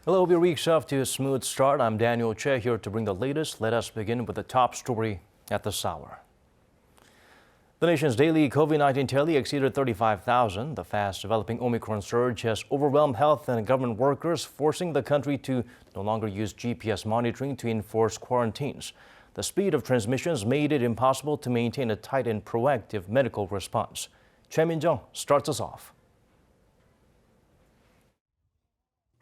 Hello, your week's off to a smooth start. I'm Daniel Che here to bring the latest. Let us begin with the top story at this hour. The nation's daily COVID-19 tally exceeded 35,000. The fast-developing Omicron surge has overwhelmed health and government workers, forcing the country to no longer use GPS monitoring to enforce quarantines. The speed of transmissions made it impossible to maintain a tight and proactive medical response. Choi Min-jung starts us off.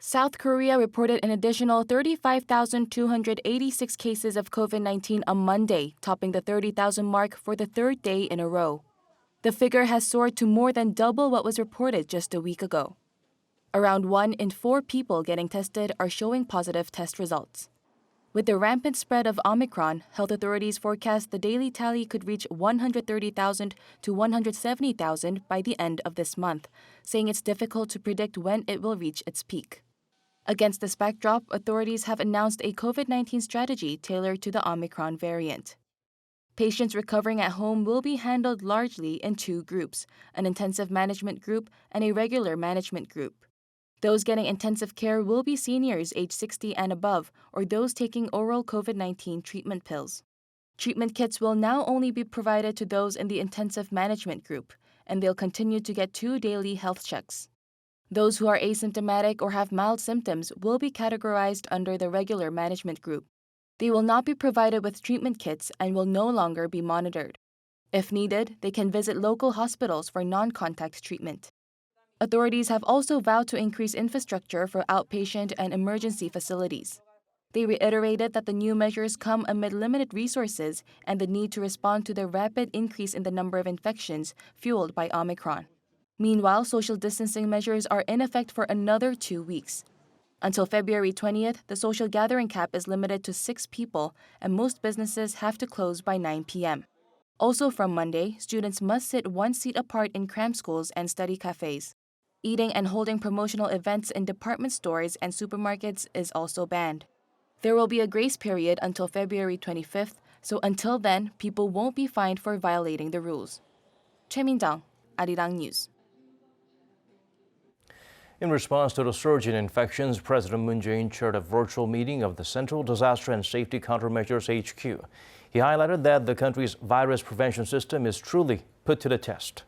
South Korea reported an additional 35,286 cases of COVID-19 on Monday, topping the 30,000 mark for the third day in a row. The figure has soared to more than double what was reported just a week ago. Around 1 in 4 people getting tested are showing positive test results. With the rampant spread of Omicron, health authorities forecast the daily tally could reach 130,000 to 170,000 by the end of this month, saying it's difficult to predict when it will reach its peak. Against this backdrop, authorities have announced a COVID-19 strategy tailored to the Omicron variant. Patients recovering at home will be handled largely in 2 groups, an intensive management group and a regular management group. Those getting intensive care will be seniors age 60 and above or those taking oral COVID-19 treatment pills. Treatment kits will now only be provided to those in the intensive management group, and they'll continue to get 2 daily health checks. Those who are asymptomatic or have mild symptoms will be categorized under the regular management group. They will not be provided with treatment kits and will no longer be monitored. If needed, they can visit local hospitals for non-contact treatment. Authorities have also vowed to increase infrastructure for outpatient and emergency facilities. They reiterated that the new measures come amid limited resources and the need to respond to the rapid increase in the number of infections fueled by Omicron. Meanwhile, social distancing measures are in effect for another 2 weeks. Until February 20th, the social gathering cap is limited to 6 people, and most businesses have to close by 9 p.m. Also from Monday, students must sit 1 seat apart in cram schools and study cafes. Eating and holding promotional events in department stores and supermarkets is also banned. There will be a grace period until February 25th, so until then, people won't be fined for violating the rules. Choi Min-jung, Arirang News. In response to the surge in infections, President Moon Jae-in chaired a virtual meeting of the Central Disaster and Safety Countermeasures HQ. He highlighted that the country's virus prevention system is truly put to the test.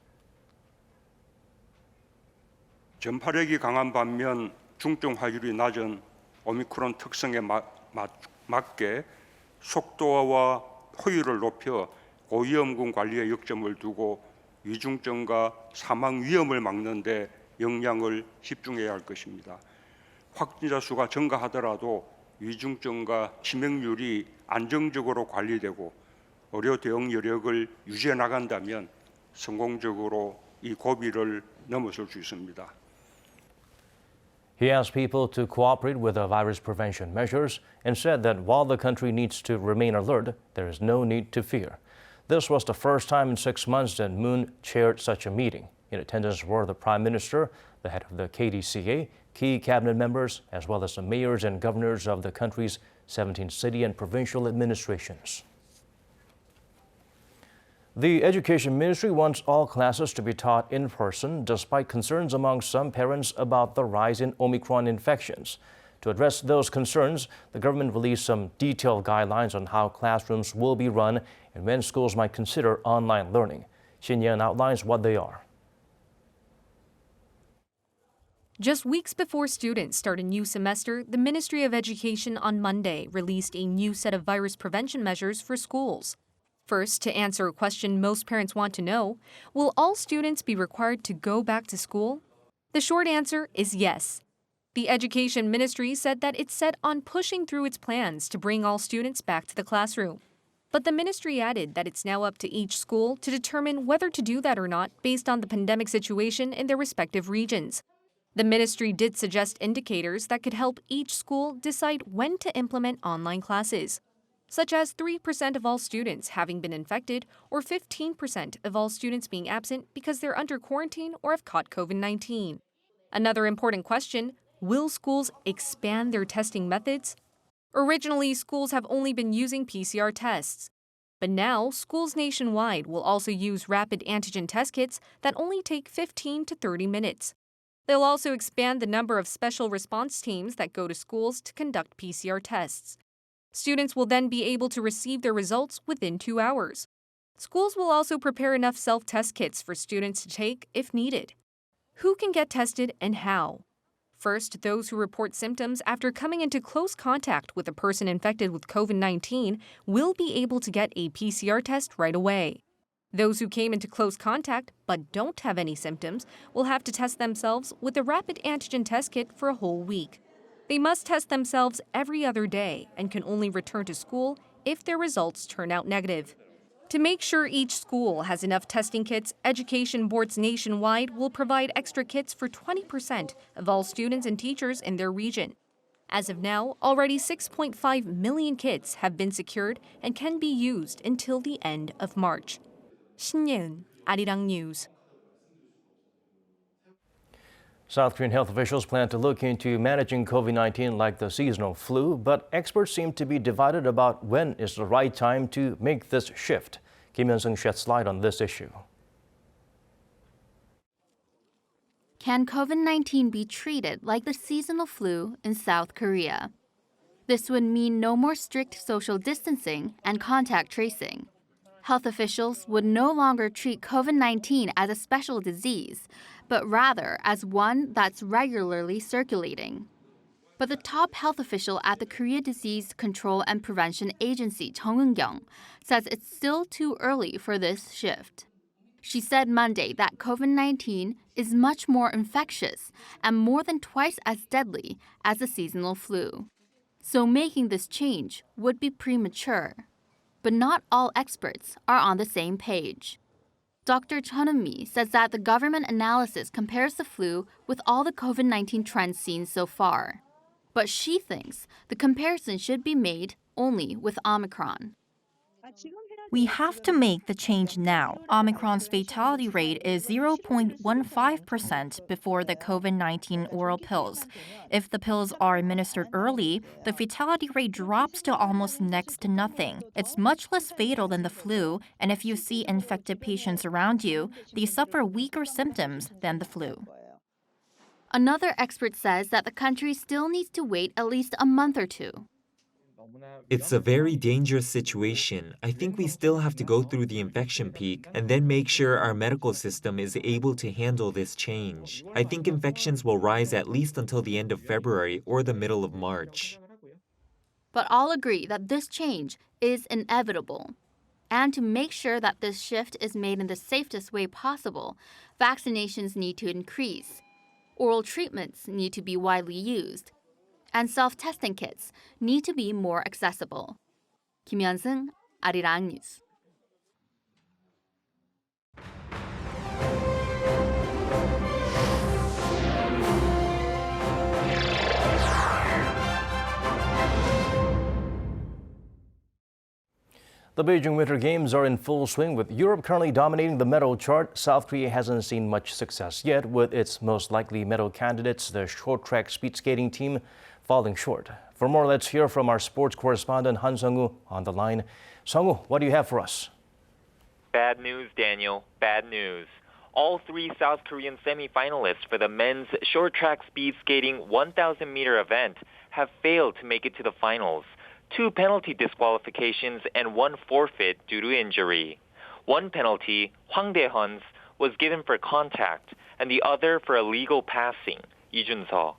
전파력이 강한 반면 중증 화율이 낮은 오미크론 특성에 맞게 속도와 효율을 높여 고위험군 관리에 역점을 두고 위중증과 사망 위험을 막는 데 역량을 집중해야 할 것입니다. 확진자 수가 증가하더라도 위중증과 치명률이 안정적으로 관리되고 의료 대응 여력을 유지해 나간다면 성공적으로 이 고비를 넘어설 수 있습니다. He asked people to cooperate with the virus prevention measures and said that while the country needs to remain alert, there is no need to fear. This was the first time in 6 months that Moon chaired such a meeting. In attendance were the Prime Minister, the head of the KDCA, key cabinet members, as well as the mayors and governors of the country's 17 city and provincial administrations. The Education Ministry wants all classes to be taught in person, despite concerns among some parents about the rise in Omicron infections. To address those concerns, the government released some detailed guidelines on how classrooms will be run and when schools might consider online learning. Shin Yeon outlines what they are. Just weeks before students start a new semester, the Ministry of Education on Monday released a new set of virus prevention measures for schools. First, to answer a question most parents want to know, will all students be required to go back to school? The short answer is yes. The Education Ministry said that it's set on pushing through its plans to bring all students back to the classroom. But the ministry added that it's now up to each school to determine whether to do that or not based on the pandemic situation in their respective regions. The ministry did suggest indicators that could help each school decide when to implement online classes, such as 3% of all students having been infected or 15% of all students being absent because they're under quarantine or have caught COVID-19. Another important question, will schools expand their testing methods? Originally, schools have only been using PCR tests. But now, schools nationwide will also use rapid antigen test kits that only take 15 to 30 minutes. They'll also expand the number of special response teams that go to schools to conduct PCR tests. Students will then be able to receive their results within 2 hours. Schools will also prepare enough self-test kits for students to take if needed. Who can get tested and how? First, those who report symptoms after coming into close contact with a person infected with COVID-19 will be able to get a PCR test right away. Those who came into close contact but don't have any symptoms will have to test themselves with a rapid antigen test kit for a whole week. They must test themselves every other day and can only return to school if their results turn out negative. To make sure each school has enough testing kits, education boards nationwide will provide extra kits for 20% of all students and teachers in their region. As of now, already 6.5 million kits have been secured and can be used until the end of March. 신예은, Arirang News. South Korean health officials plan to look into managing COVID-19 like the seasonal flu, but experts seem to be divided about when is the right time to make this shift. Kim Hyun-sung sheds light on this issue. Can COVID-19 be treated like the seasonal flu in South Korea? This would mean no more strict social distancing and contact tracing. Health officials would no longer treat COVID-19 as a special disease, but rather as one that's regularly circulating. But the top health official at the Korea Disease Control and Prevention Agency, Chung Eun-kyung, says it's still too early for this shift. She said Monday that COVID-19 is much more infectious and more than twice as deadly as the seasonal flu. So making this change would be premature. But not all experts are on the same page. Dr. Chun Eun-mi says that the government analysis compares the flu with all the COVID-19 trends seen so far. But she thinks the comparison should be made only with Omicron. We have to make the change now. Omicron's fatality rate is 0.15% before the COVID-19 oral pills. If the pills are administered early, the fatality rate drops to almost next to nothing. It's much less fatal than the flu, and if you see infected patients around you, they suffer weaker symptoms than the flu. Another expert says that the country still needs to wait at least a month or two. It's a very dangerous situation. I think we still have to go through the infection peak and then make sure our medical system is able to handle this change. I think infections will rise at least until the end of February or the middle of March. But all agree that this change is inevitable. And to make sure that this shift is made in the safest way possible, vaccinations need to increase. Oral treatments need to be widely used. And self-testing kits need to be more accessible. Kim Hyun-sung, Arirang News. The Beijing Winter Games are in full swing, with Europe currently dominating the medal chart. South Korea hasn't seen much success yet, with its most likely medal candidates, the short track speed skating team, falling short. For more, let's hear from our sports correspondent Han Sung-woo on the line. Sung-woo, what do you have for us? Bad news, Daniel. Bad news. All three South Korean semifinalists for the men's short track speed skating 1,000-meter event have failed to make it to the finals. 2 penalty disqualifications and 1 forfeit due to injury. 1 penalty, Hwang Dae-hun's, was given for contact, and the other for illegal passing, Lee Jun-seo.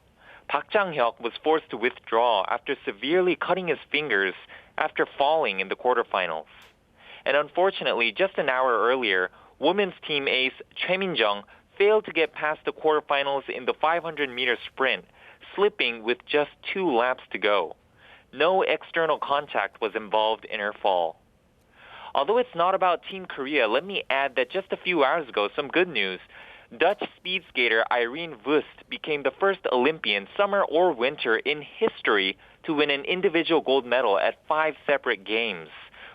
Park Jang-hyuk was forced to withdraw after severely cutting his fingers after falling in the quarterfinals. And unfortunately, just an hour earlier, women's team ace Choi Min-jung failed to get past the quarterfinals in the 500-meter sprint, slipping with just 2 laps to go. No external contact was involved in her fall. Although it's not about Team Korea, let me add that just a few hours ago, some good news. Dutch speed skater Irene Wust became the first Olympian, summer or winter, in history to win an individual gold medal at 5 separate games,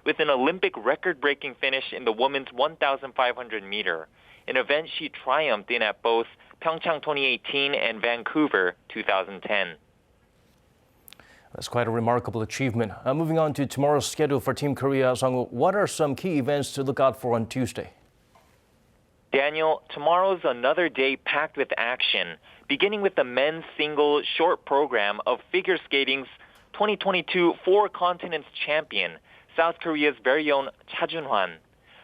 with an Olympic record-breaking finish in the women's 1,500 meter, an event she triumphed in at both Pyeongchang 2018 and Vancouver 2010. That's quite a remarkable achievement. Moving on to tomorrow's schedule for Team Korea, Sung-woo, what are some key events to look out for on Tuesday? Daniel, tomorrow's another day packed with action, beginning with the men's single short program of figure skating's 2022 Four Continents champion, South Korea's very own Cha Jun-hwan.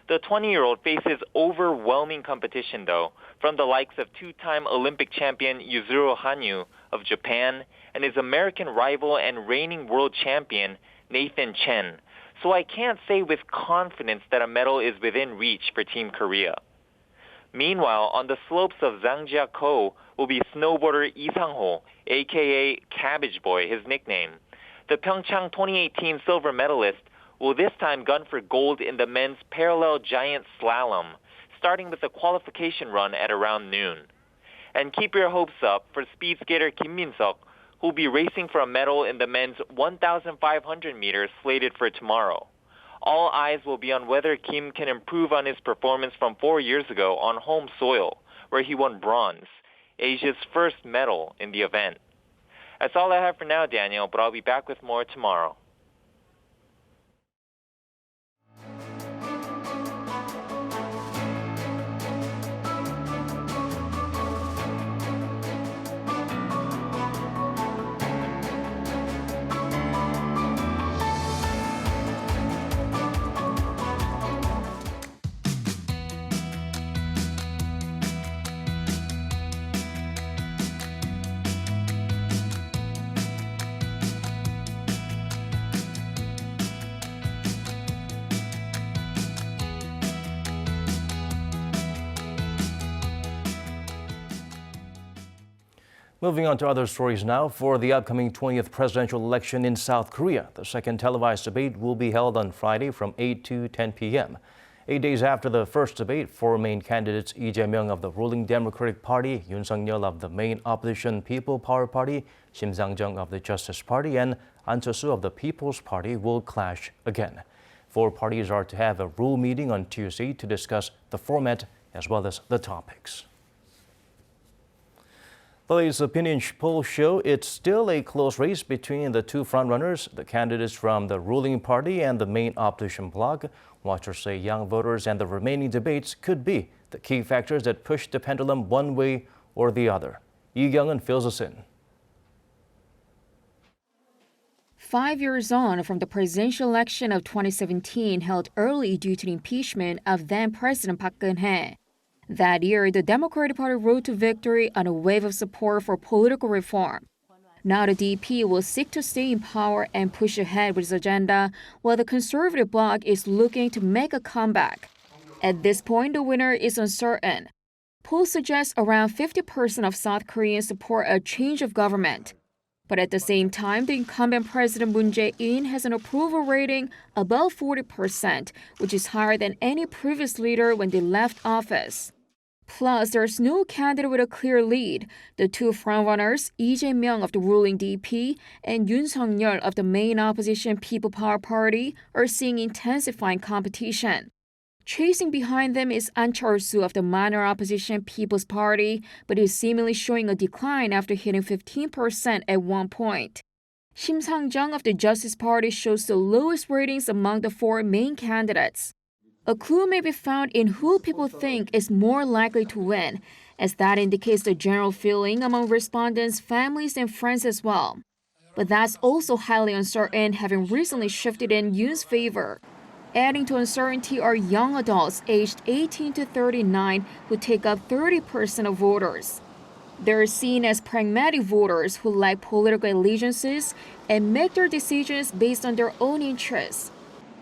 The 20-year-old faces overwhelming competition, though, from the likes of two-time Olympic champion Yuzuru Hanyu of Japan and his American rival and reigning world champion Nathan Chen. So I can't say with confidence that a medal is within reach for Team Korea. Meanwhile, on the slopes of Zhangjiakou will be snowboarder Lee Sang-ho, aka Cabbage Boy, his nickname. The Pyeongchang 2018 silver medalist will this time gun for gold in the men's parallel giant slalom, starting with a qualification run at around noon. And keep your hopes up for speed skater Kim Min-seok, who will be racing for a medal in the men's 1,500 meters slated for tomorrow. All eyes will be on whether Kim can improve on his performance from 4 years ago on home soil, where he won bronze, Asia's first medal in the event. That's all I have for now, Daniel, but I'll be back with more tomorrow. Moving on to other stories now. For the upcoming 20th presidential election in South Korea, the second televised debate will be held on Friday from 8 to 10 p.m. 8 days after the first debate, four main candidates, Lee Jae-myung of the ruling Democratic Party, Yoon Suk-yeol of the main opposition People Power Party, Shim Sang-jung of the Justice Party, and An Cheol-soo of the People's Party will clash again. Four parties are to have a rule meeting on Tuesday to discuss the format as well as the topics. The latest opinion polls show it's still a close race between the two frontrunners, the candidates from the ruling party and the main opposition bloc. Watchers say young voters and the remaining debates could be the key factors that push the pendulum one way or the other. Lee Kyung-eun fills us in. 5 years on from the presidential election of 2017 held early due to the impeachment of then-President Park Geun-hye. That year, the Democratic Party rode to victory on a wave of support for political reform. Now the DP will seek to stay in power and push ahead with its agenda, while the conservative bloc is looking to make a comeback. At this point, the winner is uncertain. Polls suggest around 50% of South Koreans support a change of government. But at the same time, the incumbent President Moon Jae-in has an approval rating above 40%, which is higher than any previous leader when they left office. Plus, there's no candidate with a clear lead. The two frontrunners, Lee Jae-myung of the ruling DP and Yoon Suk-yeol of the main opposition People Power Party, are seeing intensifying competition. Chasing behind them is An Cheol-soo of the minor opposition People's Party, but is seemingly showing a decline after hitting 15% at one point. Shim Sang-jung of the Justice Party shows the lowest ratings among the four main candidates. A clue may be found in who people think is more likely to win, as that indicates the general feeling among respondents' families and friends as well. But that's also highly uncertain, having recently shifted in Yoon's favor. Adding to uncertainty are young adults aged 18 to 39 who take up 30% of voters. They're seen as pragmatic voters who lack political allegiances and make their decisions based on their own interests.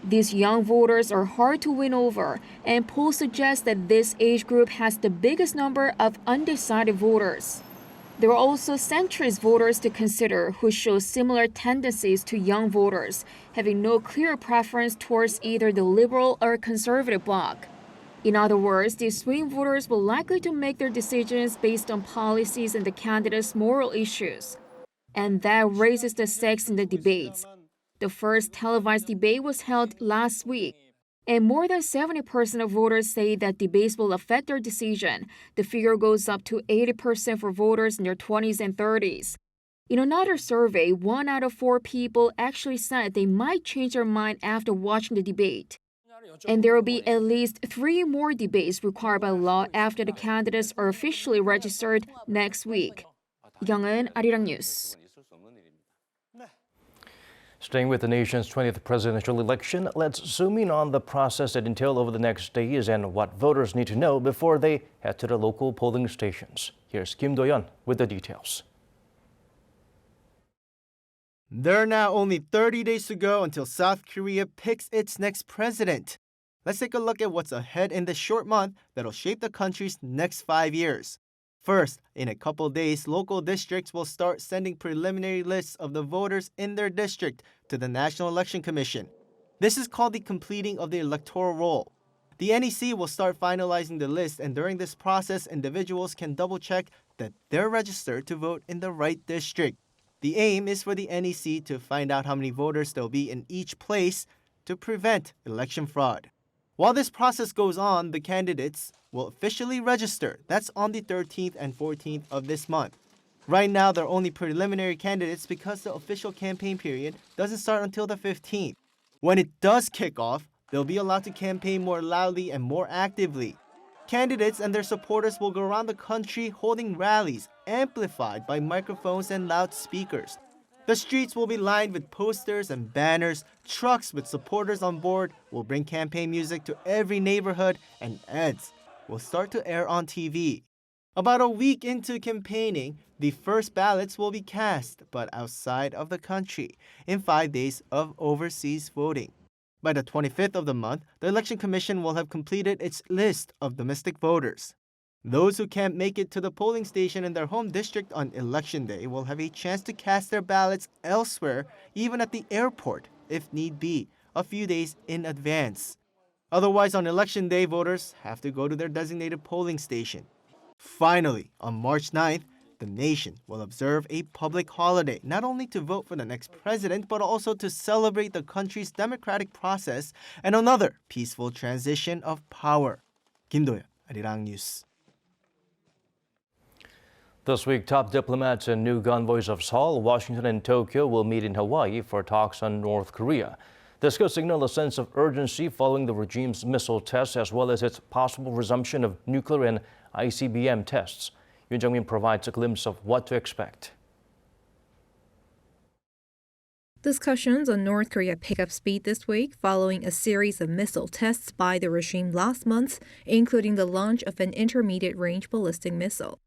These young voters are hard to win over, and polls suggest that this age group has the biggest number of undecided voters. There are also centrist voters to consider who show similar tendencies to young voters, having no clear preference towards either the liberal or conservative bloc. In other words, these swing voters will likely to make their decisions based on policies and the candidate's moral issues. And that raises the stakes in the debates. The first televised debate was held last week, and more than 70% of voters say that debates will affect their decision. The figure goes up to 80% for voters in their 20s and 30s. In another survey, 1 out of 4 people actually said they might change their mind after watching the debate. And there will be at least 3 more debates required by law after the candidates are officially registered next week. 이경은 아리랑 뉴스. Staying with the nation's 20th presidential election, let's zoom in on the process that entails over the next days and what voters need to know before they head to the local polling stations. Here's Kim Do-yeon with the details. There are now only 30 days to go until South Korea picks its next president. Let's take a look at what's ahead in this short month that'll shape the country's next 5 years. First, in a couple days, local districts will start sending preliminary lists of the voters in their district to the National Election Commission. This is called the completing of the electoral roll. The NEC will start finalizing the list, and during this process, individuals can double-check that they're registered to vote in the right district. The aim is for the NEC to find out how many voters there'll be in each place to prevent election fraud. While this process goes on, the candidates will officially register. That's on the 13th and 14th of this month. Right now, they're only preliminary candidates because the official campaign period doesn't start until the 15th. When it does kick off, they'll be allowed to campaign more loudly and more actively. Candidates and their supporters will go around the country holding rallies amplified by microphones and loudspeakers. The streets will be lined with posters and banners. Trucks with supporters on board will bring campaign music to every neighborhood, and ads will start to air on TV. About a week into campaigning, the first ballots will be cast, but outside of the country, in 5 days of overseas voting. By the 25th of the month, the Election Commission will have completed its list of domestic voters. Those who can't make it to the polling station in their home district on Election Day will have a chance to cast their ballots elsewhere, even at the airport, if need be, a few days in advance. Otherwise, on Election Day, voters have to go to their designated polling station. Finally, on March 9th, the nation will observe a public holiday, not only to vote for the next president, but also to celebrate the country's democratic process and another peaceful transition of power. Kim Do-yeon, Arirang News. This week, top diplomats and new envoys of Seoul, Washington, and Tokyo will meet in Hawaii for talks on North Korea. This could signal a sense of urgency following the regime's missile tests, as well as its possible resumption of nuclear and ICBM tests. Yoon Jung-min provides a glimpse of what to expect. Discussions on North Korea pick up speed this week following a series of missile tests by the regime last month, including the launch of an intermediate-range ballistic missile.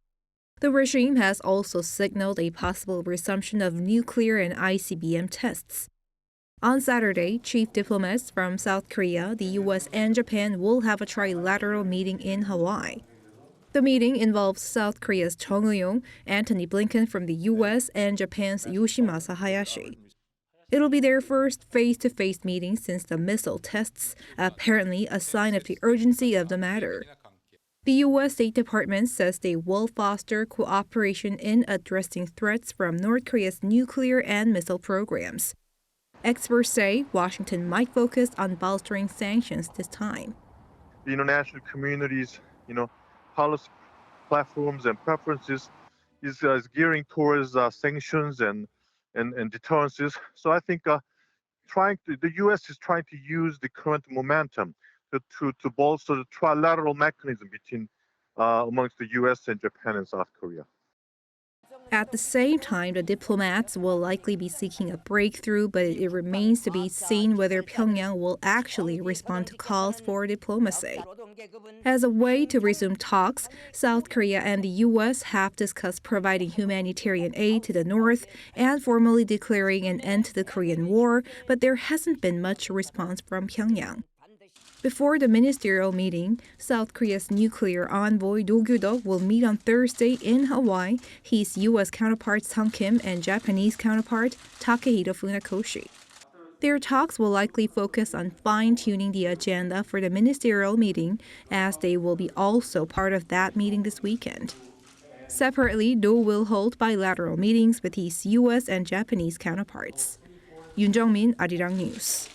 The regime has also signaled a possible resumption of nuclear and ICBM tests. On Saturday, chief diplomats from South Korea, the U.S., and Japan will have a trilateral meeting in Hawaii. The meeting involves South Korea's Chung Eui-yong, Antony Blinken from the U.S., and Japan's Yoshimasa Hayashi. It'll be their first face-to-face meeting since the missile tests, apparently a sign of the urgency of the matter. The U.S. State Department says they will foster cooperation in addressing threats from North Korea's nuclear and missile programs. Experts say Washington might focus on bolstering sanctions this time. The international community's, policy platforms and preferences is gearing towards sanctions and deterrences. So I think the U.S. is trying to use the current momentum to bolster the trilateral mechanism between amongst the U.S. and Japan and South Korea. At the same time, the diplomats will likely be seeking a breakthrough, but it remains to be seen whether Pyongyang will actually respond to calls for diplomacy. As a way to resume talks, South Korea and the U.S. have discussed providing humanitarian aid to the north and formally declaring an end to the Korean War, but there hasn't been much response from Pyongyang. Before the ministerial meeting, South Korea's nuclear envoy Do Gyu-duk will meet on Thursday in Hawaii, his U.S. counterpart Sung Kim and Japanese counterpart Takehito Funakoshi. Their talks will likely focus on fine-tuning the agenda for the ministerial meeting, as they will be also part of that meeting this weekend. Separately, Do will hold bilateral meetings with his U.S. and Japanese counterparts. Yoon Jung-min, Arirang News.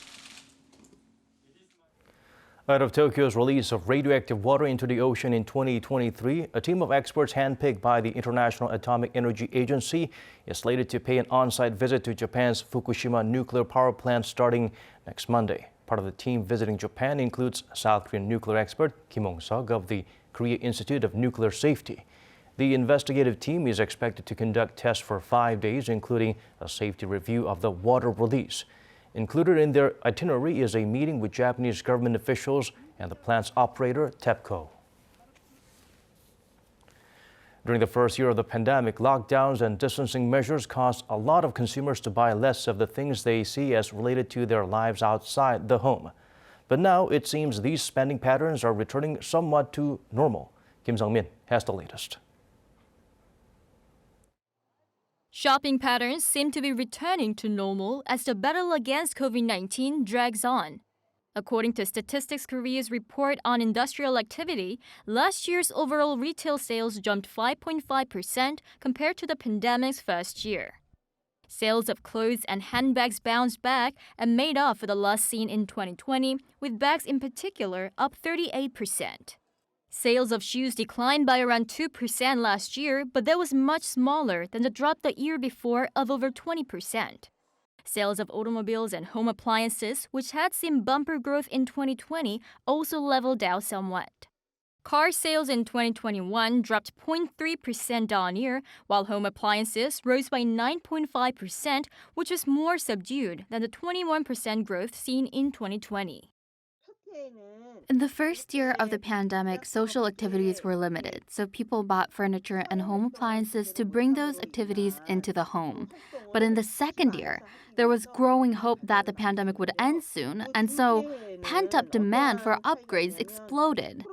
Ahead of Tokyo's release of radioactive water into the ocean in 2023, a team of experts handpicked by the International Atomic Energy Agency is slated to pay an on-site visit to Japan's Fukushima nuclear power plant starting next Monday. Part of the team visiting Japan includes South Korean nuclear expert Kim Hong-seok of the Korea Institute of Nuclear Safety. The investigative team is expected to conduct tests for 5 days, including a safety review of the water release. Included in their itinerary is a meeting with Japanese government officials and the plant's operator, TEPCO. During the first year of the pandemic, lockdowns and distancing measures caused a lot of consumers to buy less of the things they see as related to their lives outside the home. But now it seems these spending patterns are returning somewhat to normal. Kim Sung-min has the latest. Shopping patterns seem to be returning to normal as the battle against COVID-19 drags on. According to Statistics Korea's report on industrial activity, last year's overall retail sales jumped 5.5% compared to the pandemic's first year. Sales of clothes and handbags bounced back and made up for the loss seen in 2020, with bags in particular up 38%. Sales of shoes declined by around 2% last year, but that was much smaller than the drop the year before of over 20%. Sales of automobiles and home appliances, which had seen bumper growth in 2020, also leveled out somewhat. Car sales in 2021 dropped 0.3% on-year, while home appliances rose by 9.5%, which was more subdued than the 21% growth seen in 2020. In the first year of the pandemic, social activities were limited, so people bought furniture and home appliances to bring those activities into the home. But in the second year, there was growing hope that the pandemic would end soon, and so pent-up demand for upgrades exploded.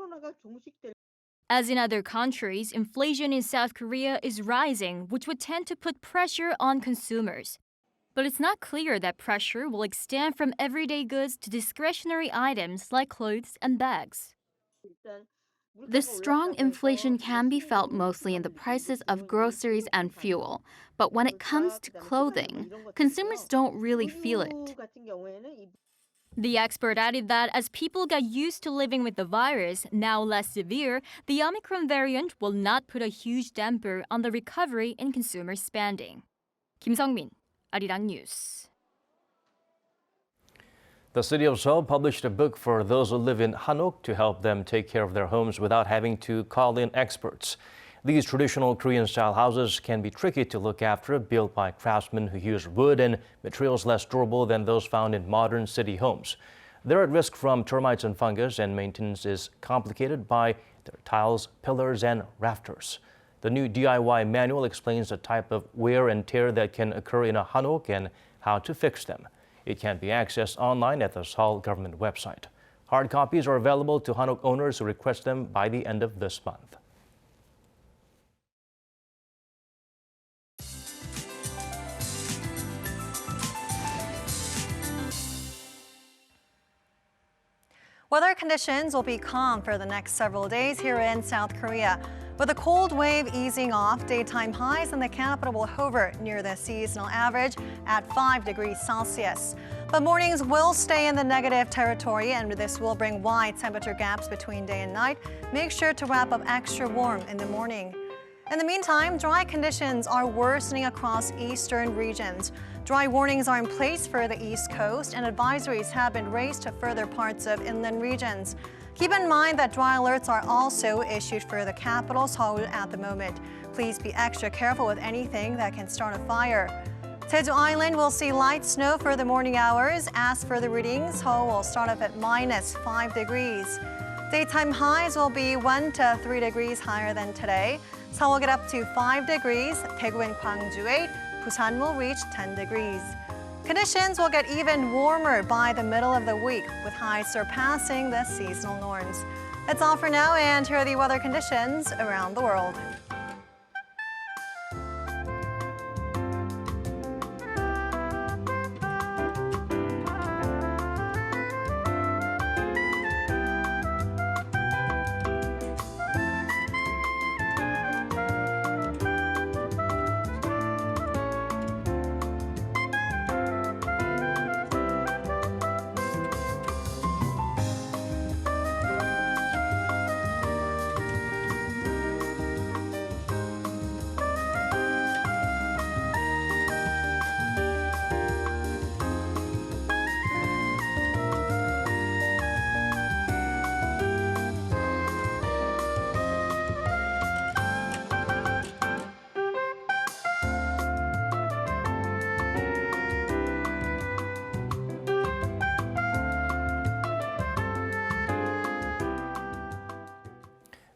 As in other countries, inflation in South Korea is rising, which would tend to put pressure on consumers. But it's not clear that pressure will extend from everyday goods to discretionary items like clothes and bags. This strong inflation can be felt mostly in the prices of groceries and fuel. But when it comes to clothing, consumers don't really feel it. The expert added that as people get used to living with the virus, now less severe, the Omicron variant will not put a huge damper on the recovery in consumer spending. Kim Sung-min, Arirang News. The city of Seoul published a book for those who live in Hanok to help them take care of their homes without having to call in experts. These traditional Korean-style houses can be tricky to look after, built by craftsmen who use wood and materials less durable than those found in modern city homes. They're at risk from termites and fungus, and maintenance is complicated by their tiles, pillars, and rafters. The new DIY manual explains the type of wear and tear that can occur in a hanok and how to fix them. It can be accessed online at the Seoul government website. Hard copies are available to hanok owners who request them by the end of this month. Weather conditions will be calm for the next several days here in South Korea. With the cold wave easing off, daytime highs in the capital will hover near the seasonal average at 5 degrees Celsius. But mornings will stay in the negative territory, and this will bring wide temperature gaps between day and night. Make sure to wrap up extra warm in the morning. In the meantime, dry conditions are worsening across eastern regions. Dry warnings are in place for the East Coast, and advisories have been raised to further parts of inland regions. Keep in mind that dry alerts are also issued for the capital, Seoul, at the moment. Please be extra careful with anything that can start a fire. Jeju Island will see light snow for the morning hours. As for the readings, Seoul will start off at -5 degrees. Daytime highs will be 1 to 3 degrees higher than today. Seoul will get up to 5 degrees, Daegu and Gwangju 8, Busan will reach 10 degrees. Conditions will get even warmer by the middle of the week, with highs surpassing the seasonal norms. That's all for now, and here are the weather conditions around the world.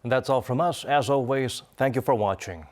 And that's all from us. As always, thank you for watching.